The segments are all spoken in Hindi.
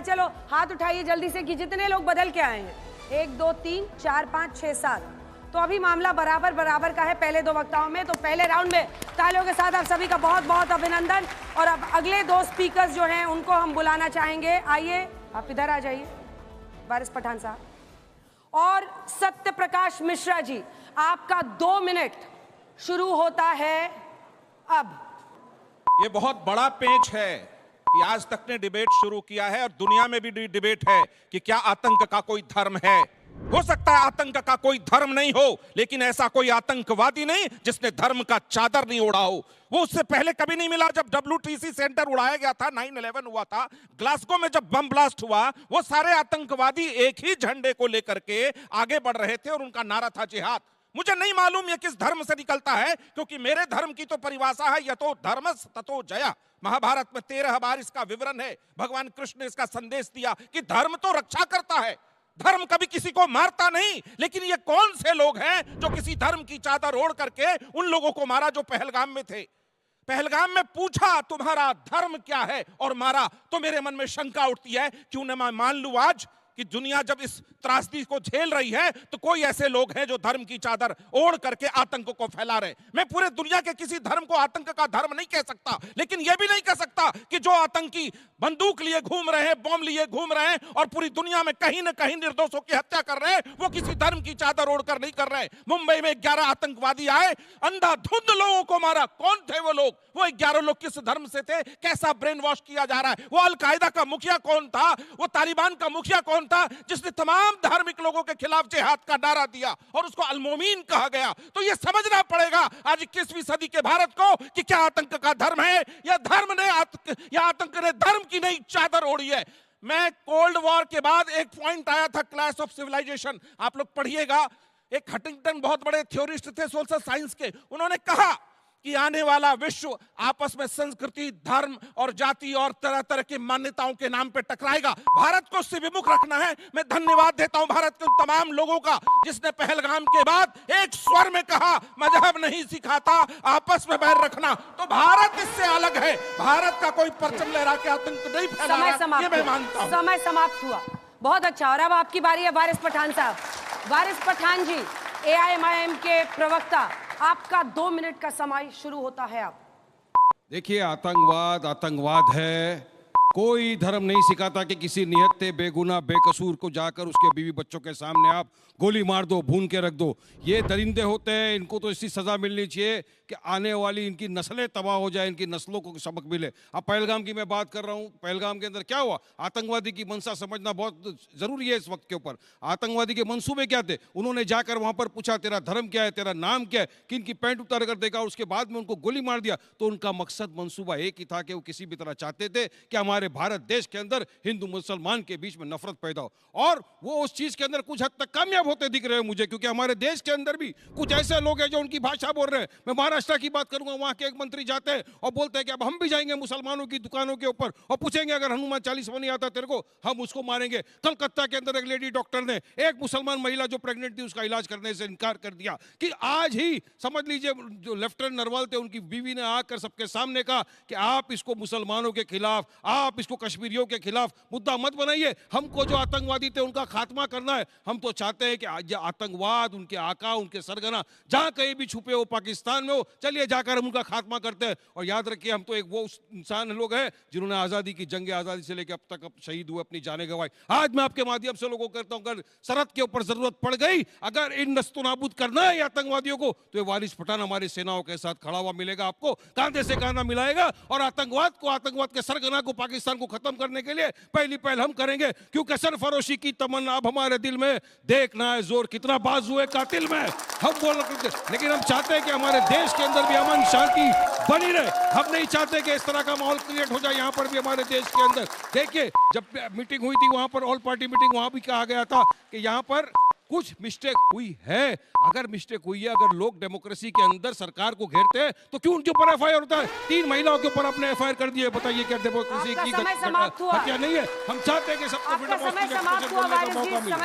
चलो हाथ उठाइए जल्दी से कि जितने लोग बदल के आए हैं। 1 2 3 4 5 6 7। तो अभी मामला बराबर बराबर का है पहले दो वक्ताओं में। तो पहले राउंड में तालियों के साथ आप सभी का बहुत बहुत अभिनंदन। और अब अगले दो स्पीकर्स जो हैं उनको हम बुलाना चाहेंगे। आइए आप इधर आ जाइए, वारिस पठान साहब और सत्य प्रकाश मिश्रा जी। आपका 2 मिनट शुरू होता है अब। ये बहुत बड़ा पेच है कि आज तक ने डिबेट शुरू किया है और दुनिया में भी डिबेट है कि क्या आतंक का कोई धर्म है। हो सकता है आतंक का कोई धर्म नहीं हो, लेकिन ऐसा कोई आतंकवादी नहीं जिसने धर्म का चादर नहीं ओढ़ा हो। वो उससे पहले कभी नहीं मिला। जब WTC सेंटर उड़ाया गया था, 9/11 हुआ था, ग्लासगो में जब बम ब्लास्ट हुआ, वो सारे आतंकवादी एक ही झंडे को लेकर के आगे बढ़ रहे थे और उनका नारा था जिहाद। मुझे नहीं मालूम ये किस धर्म से निकलता है, क्योंकि मेरे धर्म की तो परिभाषा है यतो धर्मस् ततो जया। महाभारत में 13 बार इसका विवरण है। भगवान कृष्ण ने इसका संदेश दिया कि धर्म तो रक्षा करता है, धर्म कभी किसी को मारता नहीं। लेकिन ये कौन से लोग हैं जो किसी धर्म की चादर ओढ़ करके उन लोगों को मारा जो पहलगाम में थे। पहलगाम में पूछा तुम्हारा धर्म क्या है और मारा, तो मेरे मन में शंका उठती है क्यों न मैं मान लूं आज कि दुनिया जब इस त्रासदी को झेल रही है तो कोई ऐसे लोग हैं जो धर्म की चादर ओढ़ करके आतंक को फैला रहे। मैं पूरे दुनिया के किसी धर्म को आतंक का धर्म नहीं कह सकता, लेकिन यह भी नहीं कह सकता कि जो आतंकी बंदूक लिए घूम रहे हैं, बम लिए घूम रहे हैं और पूरी दुनिया में कहीं न कहीं निर्दोषों की हत्या कर रहे हैं, वो किसी धर्म की चादर ओढ़कर नहीं कर रहे। मुंबई में 11 आतंकवादी आए, अंधाधुंध लोगों को मारा। कौन थे वो लोग? वो 11 लोग किस धर्म से थे? कैसा ब्रेन वॉश किया जा रहा है? वो अलकायदा का मुखिया कौन था? वो तालिबान का मुखिया कौन था जिसने तमाम धार्मिक लोगों के खिलाफ जिहाद का नारा दिया और उसको अलमोमीन कहा गया? तो ये समझना पड़ेगा आज 21वीं सदी के भारत को कि क्या आतंक का धर्म है या धर्म ने या आतंक ने धर्म की नई चादर ओढ़ी है। मैं कोल्ड वॉर के बाद एक पॉइंट आया था क्लैश ऑफ सिविलाइजेशन, आप लोग पढ़िएगा। एक हटिंगटन बहुत बड़े थ्योरिस्ट थे सोशल साइंस के, उन्होंने कहा कि आने वाला विश्व आपस में संस्कृति, धर्म और जाति और तरह तरह की मान्यताओं के नाम पे टकराएगा। भारत को उससे विमुख रखना है। मैं धन्यवाद देता हूं भारत के उन तमाम लोगों का जिसने पहलगाम के बाद एक स्वर में कहा मजहब नहीं सिखाता, आपस में बैर रखना। तो भारत इससे अलग है। भारत का कोई परचम लहरा के आतंक नहीं फैला है, ये मैं मानता हूं। समय समाप्त हुआ। बहुत अच्छा। और अब आपकी बारी है वारिस पठान साहब। वारिस पठान जी, AIMIM के प्रवक्ता, आपका 2 मिनट का समय शुरू होता है अब। देखिए, आतंकवाद है। कोई धर्म नहीं सिखाता कि किसी निहत्थे बेगुनाह बेकसूर को जाकर उसके बीवी बच्चों के सामने आप गोली मार दो, भून के रख दो। ये दरिंदे होते हैं, इनको तो इसी सजा मिलनी चाहिए कि आने वाली इनकी नस्लें तबाह हो जाए, इनकी नस्लों को सबक मिले। अब पहलगाम की मैं बात कर रहा हूँ। पहलगाम के अंदर क्या हुआ? आतंकवादी की मंशा समझना बहुत जरूरी है इस वक्त के ऊपर। आतंकवादी के मंसूबे क्या थे? उन्होंने जाकर वहां पर पूछा तेरा धर्म क्या है, तेरा नाम क्या है, किन की पैंट उतार कर देखा और उसके बाद में उनको गोली मार दिया। तो उनका मकसद, मंसूबा एक ही था कि वो किसी भी तरह चाहते थे कि हमारे भारत देश के अंदर हिंदू मुसलमान के बीच में नफरत पैदा हो। और वो उस चीज के अंदर कुछ हद तक कामयाब होते दिख रहे हैं मुझे, क्योंकि हमारे देश के अंदर भी कुछ ऐसे लोग हैं जो उनकी भाषा बोल रहे हैं। मैं महाराष्ट्र की बात करूंगा, वहां के एक मंत्री जाते हैं और बोलते हैं कि अब हम भी जाएंगे मुसलमानों की दुकानों के ऊपर और पूछेंगे अगर हनुमान चालीसा नहीं आता तेरे को, हम उसको मारेंगे। कलकत्ता के अंदर एक लेडी डॉक्टर ने एक मुसलमान महिला जो प्रेग्नेंट थी उसका इलाज करने से इनकार कर दिया। कि आज ही समझ लीजिए जो लेफ्टिनेंट नरवाल थे उनकी बीवी ने आकर सबके सामने कहा कि आप इसको मुसलमानों के खिलाफ, आप इसको कश्मीरियों के खिलाफ मुद्दा मत बनाइए, हमको जो आतंकवादी थे उनका खात्मा करना है। हम तो चाहते हैं कि आतंकवाद, उनके आका, उनके सरगना जहां कहीं भी छुपे हो, पाकिस्तान में हो, चलिए जाकर हम उनका खात्मा करते हैं। और याद रखिए, हम तो एक वो इंसान लोग हैं जिन्होंने आजादी की जंग आजादी से लेकर अब तक शहीद हुए, अपनी जाने गंवाई। आज मैं आपके माध्यम से लोगों को कहता हूं, अगर सरहद के ऊपर जरूरत पड़ गई, अगर इन नस्तनाबूद करना है आतंकवादियों को, तो ये वारिस पठान हमारी सेनाओं के साथ खड़ा हुआ मिलेगा, आपको कांधे से कांधा मिलाएगा। और आतंकवाद के सरगना को, पाकिस्तान को खत्म करने के लिए पहली पहल हम करेंगे, क्योंकि सरफरोशी की तमन्ना अब हमारे दिल में, देखना है जोर कितना बाजू है कातिल में, हम बोल रहे। लेकिन हम चाहते हैं कि हमारे देश के अंदर भी अमन शांति बनी रहे। हम नहीं चाहते कि इस तरह का माहौल क्रिएट हो जाए यहाँ पर भी हमारे देश के अंदर। देखिए, जब मीटिंग हुई थी वहां पर, ऑल पार्टी मीटिंग, वहां भी कहा गया था कि यहाँ पर कुछ मिस्टेक हुई है। अगर मिस्टेक हुई है, अगर लोग डेमोक्रेसी के अंदर सरकार को घेरते हैं तो क्यों उनके ऊपर FIR होता है? 3 महिलाओं के ऊपर अपने FIR कर दिए। बताइए क्या डेमोक्रेसी की हत्या नहीं है? हम चाहते हैं कि सबको समय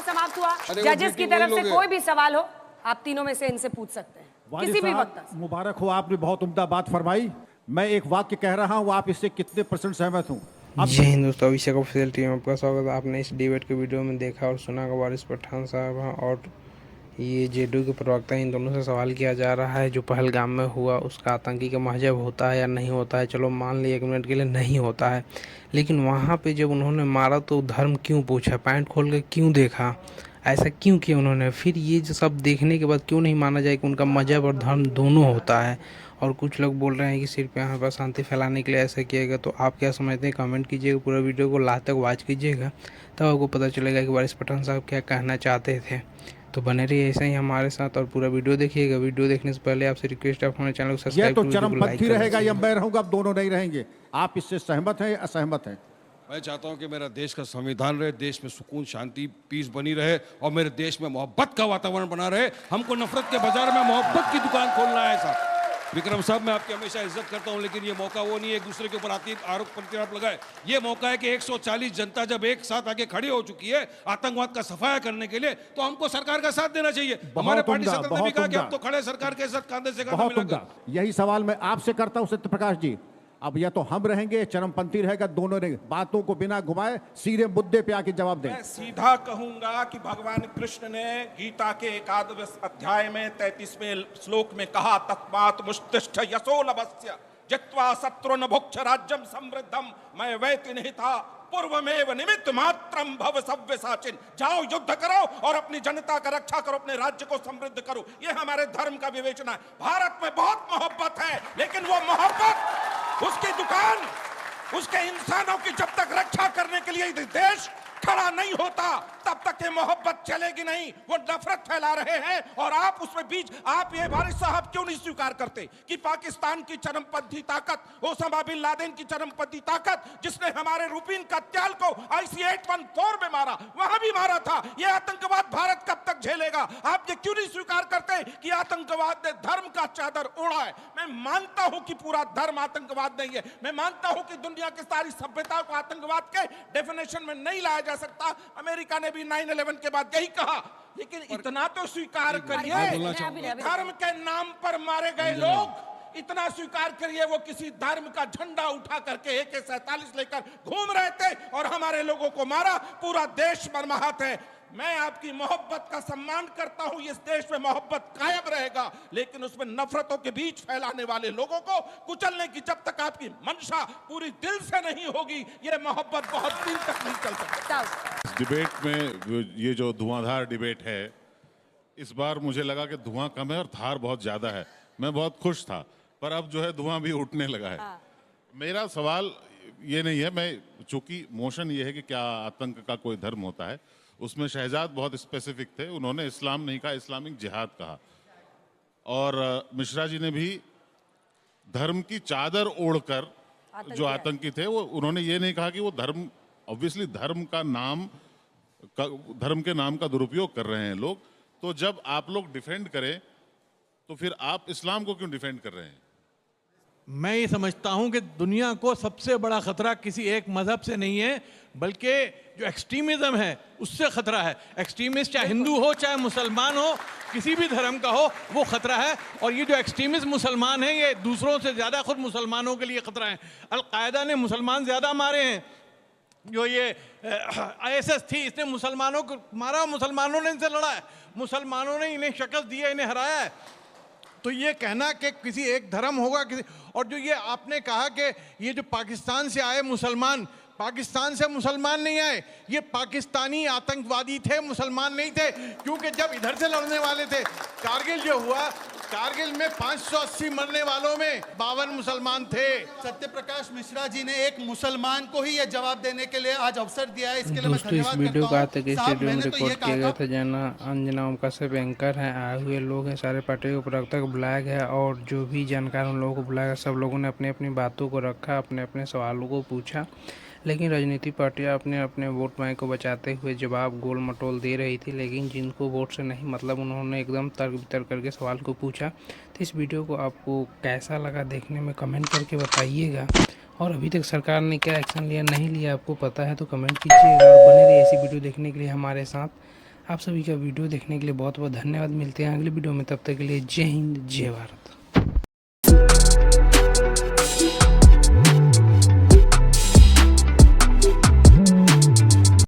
समाप्त हुआ। जजेस की तरफ से कोई भी सवाल हो, आप तीनों में से इनसे पूछ सकते हैं, किसी भी वक्त। मुबारक हो, आपने बहुत उम्दा बात फरमाई। मैं एक वाक्य कह रहा हूं, आप इससे कितने % सहमत हूं? जय हिंद दोस्तों, अभिषेक ऑफिशियल टीम में आपका स्वागत है। आपने इस डिबेट के वीडियो में देखा और सुना कि वारिस पठान साहब हैं और ये जेडीयू के प्रवक्ता, इन दोनों से सवाल किया जा रहा है जो पहलगाम में हुआ उसका आतंकी का महजब होता है या नहीं होता है। चलो मान लिया 1 मिनट के लिए नहीं होता है, लेकिन वहाँ पे जब उन्होंने मारा तो धर्म क्यों पूछा, पैंट खोल के क्यों देखा, ऐसा क्यों किया उन्होंने। फिर ये जो सब देखने के बाद क्यों नहीं माना जाए कि उनका मजहब और धर्म दोनों होता है। और कुछ लोग बोल रहे हैं कि सिर्फ यहाँ पर शांति फैलाने के लिए ऐसा किया गया। तो आप क्या समझते हैं, कमेंट कीजिएगा, पूरा वीडियो को लास्ट तक वॉच कीजिएगा, तब आपको पता चलेगा कि वारिस पठान साहब क्या कहना चाहते थे। तो बने रहिए ऐसे ही हमारे साथ और पूरा वीडियो देखिएगा। वीडियो देखने से पहले आपसे रिक्वेस्ट है, हमारे चैनल को ये सब्सक्राइब तो चरमपंथी रहेगा या मैं रहूंगा, अब दोनों नहीं रहेंगे। आप इससे सहमत हैं या असहमत हैं? मैं चाहता हूं कि मेरा देश का संविधान रहे, देश में सुकून, शांति, पीस बनी रहे और मेरे देश में मोहब्बत का वातावरण बना रहे। हमको नफरत के बाजार में मोहब्बत की दुकान खोलना है साहब। विक्रम साहब, मैं आपकी हमेशा इज्जत करता हूं, लेकिन ये मौका वो नहीं है एक दूसरे के ऊपर आरोप प्रत्यारोप लगाए। ये मौका है कि 140 जनता जब एक साथ आके खड़ी हो चुकी है आतंकवाद का सफाया करने के लिए, तो हमको सरकार का साथ देना चाहिए। हमारे पार्टी सदस्य ने भी कहा कि हम तो खड़े सरकार के साथ कंधे से कंधा मिलाकर। यही सवाल मैं आपसे करता हूं सत्य प्रकाश जी। अब या तो हम रहेंगे, चरमपंथी रहेगा, दोनों रहेंगे। बातों को बिना घुमाए सीधे मुद्दे पे आके जवाब दें। मैं सीधा कहूंगा कि भगवान कृष्ण ने गीता के 11वें अध्याय में 33वें श्लोक में कहा, तस्मात् मुष्तिष्ठ यशो लभस्य जित्वा शत्रुन भुक्ष राज्यम समृद्धम मैं वैति निहिता पूर्वमेव निमित्त मात्रम भव सव्यसाचिन। जाओ युद्ध करो और अपनी जनता का रक्षा करो, अपने राज्य को समृद्ध करो। ये हमारे धर्म का विवेचना है। भारत में बहुत मोहब्बत है, लेकिन वो मोहब्बत, उसकी दुकान, उसके इंसानों की जब तक रक्षा करने के लिए देश खड़ा नहीं होता तब तक ये मोहब्बत चलेगी नहीं। वो नफरत फैला रहे हैं और आप उसमें बीच, आप ये वारिस साहब क्यों नहीं स्वीकार करते कि पाकिस्तान की चरमपंथी ताकत, ओसामा बिन लादेन की चरमपंथी ताकत, जिसने हमारे रूपीन कत्याल को IC-814 में मारा, वहां भी मारा था। ये आतंकवाद भारत कब तक झेलेगा? आप ये क्यों नहीं स्वीकार करते कि आतंकवाद ने धर्म का चादर ओढ़ा है? मैं मानता हूं कि पूरा धर्म आतंकवाद नहीं है। मैं मानता हूं कि दुनिया की सारी सभ्यता को आतंकवाद के डेफिनेशन में नहीं लाया जा सकता। अमेरिका ने भी 9/11 के बाद यही कहा, लेकिन इतना तो स्वीकार करिए, धर्म के नाम पर मारे गए लोग, इतना स्वीकार करिए वो किसी धर्म का झंडा उठा करके AK-47 लेकर घूम रहे थे और हमारे लोगों को मारा। पूरा देश मरमाहत है। मैं आपकी मोहब्बत का सम्मान करता हूं, इस देश में मोहब्बत कायम रहेगा, लेकिन उसमें नफरतों के बीच फैलाने वाले लोगों को कुचलने की जब तक आपकी मंशा पूरी दिल से नहीं होगी, ये मोहब्बत बहुत दिन तक नहीं चल सकती। इस डिबेट में ये जो धुआंधार डिबेट है, इस बार मुझे लगा कि धुआं कम है और धार बहुत ज्यादा है। मैं बहुत खुश था, पर अब जो है धुआं भी उठने लगा है। मेरा सवाल ये नहीं है, मैं चूंकि मोशन ये है कि क्या आतंक का कोई धर्म होता है, उसमें शहजाद बहुत स्पेसिफिक थे। उन्होंने इस्लाम नहीं कहा, इस्लामिक जिहाद कहा। और मिश्रा जी ने भी धर्म की चादर ओढ़कर जो आतंकी थे, वो उन्होंने ये नहीं कहा कि वो धर्म, ऑब्वियसली धर्म के नाम का दुरुपयोग कर रहे हैं लोग। तो जब आप लोग डिफेंड करें तो फिर आप इस्लाम को क्यों डिफेंड कर रहे हैं? मैं ये समझता हूं कि दुनिया को सबसे बड़ा खतरा किसी एक मजहब से नहीं है, बल्कि जो एक्सट्रीमिज्म है उससे खतरा है। एक्सट्रीमिस्ट चाहे हिंदू हो चाहे मुसलमान हो, किसी भी धर्म का हो, वो खतरा है। और ये जो एक्सट्रीमिस्ट मुसलमान हैं, ये दूसरों से ज्यादा खुद मुसलमानों के लिए खतरा है। अलकायदा ने मुसलमान ज्यादा मारे हैं। जो ये ISS थी, इसने मुसलमानों को मारा, मुसलमानों ने इनसे लड़ा है, मुसलमानों ने इन्हें शिकस्त दी है, इन्हें हराया है। तो ये कहना कि किसी एक धर्म होगा किसी, और जो ये आपने कहा कि ये जो पाकिस्तान से आए मुसलमान, पाकिस्तान से मुसलमान नहीं आए, ये पाकिस्तानी आतंकवादी थे, मुसलमान नहीं थे। क्योंकि जब इधर से लड़ने वाले थे, कारगिल जो हुआ, कारगिल में 580 मरने वालों में 52 मुसलमान थे। सत्यप्रकाश मिश्रा जी ने एक मुसलमान को ही यह जवाब देने के लिए आज अवसर दिया है, इसके लिए मैं दोस्तों, धन्यवाद इस वीडियो का करता हूं। आज साहब, स्टूडियो में मैंने तो ये रिकॉर्ड किया कहा गया था, था। जना अंजना ओमकार से एंकर हैं, आए हुए लोग हैं, सारे पार्टी के प्रवक्ता को बुलाया गया और जो भी जानकार उन लोगों को बुलाया गया। सब लोगों ने अपनी अपनी बातों को रखा, अपने अपने सवालों को पूछा, लेकिन राजनीतिक पार्टियां अपने अपने वोट बैंक को बचाते हुए जवाब गोल मटोल दे रही थी। लेकिन जिनको वोट से नहीं मतलब, उन्होंने एकदम तर्क वितर्क करके सवाल को पूछा। तो इस वीडियो को आपको कैसा लगा देखने में कमेंट करके बताइएगा। और अभी तक सरकार ने क्या एक्शन लिया नहीं लिया आपको पता है तो कमेंट कीजिएगा। और बने रहिए ऐसी वीडियो देखने के लिए हमारे साथ। आप सभी का वीडियो देखने के लिए बहुत बहुत धन्यवाद। मिलते हैं अगले वीडियो में, तब तक के लिए जय हिंद जय भारत।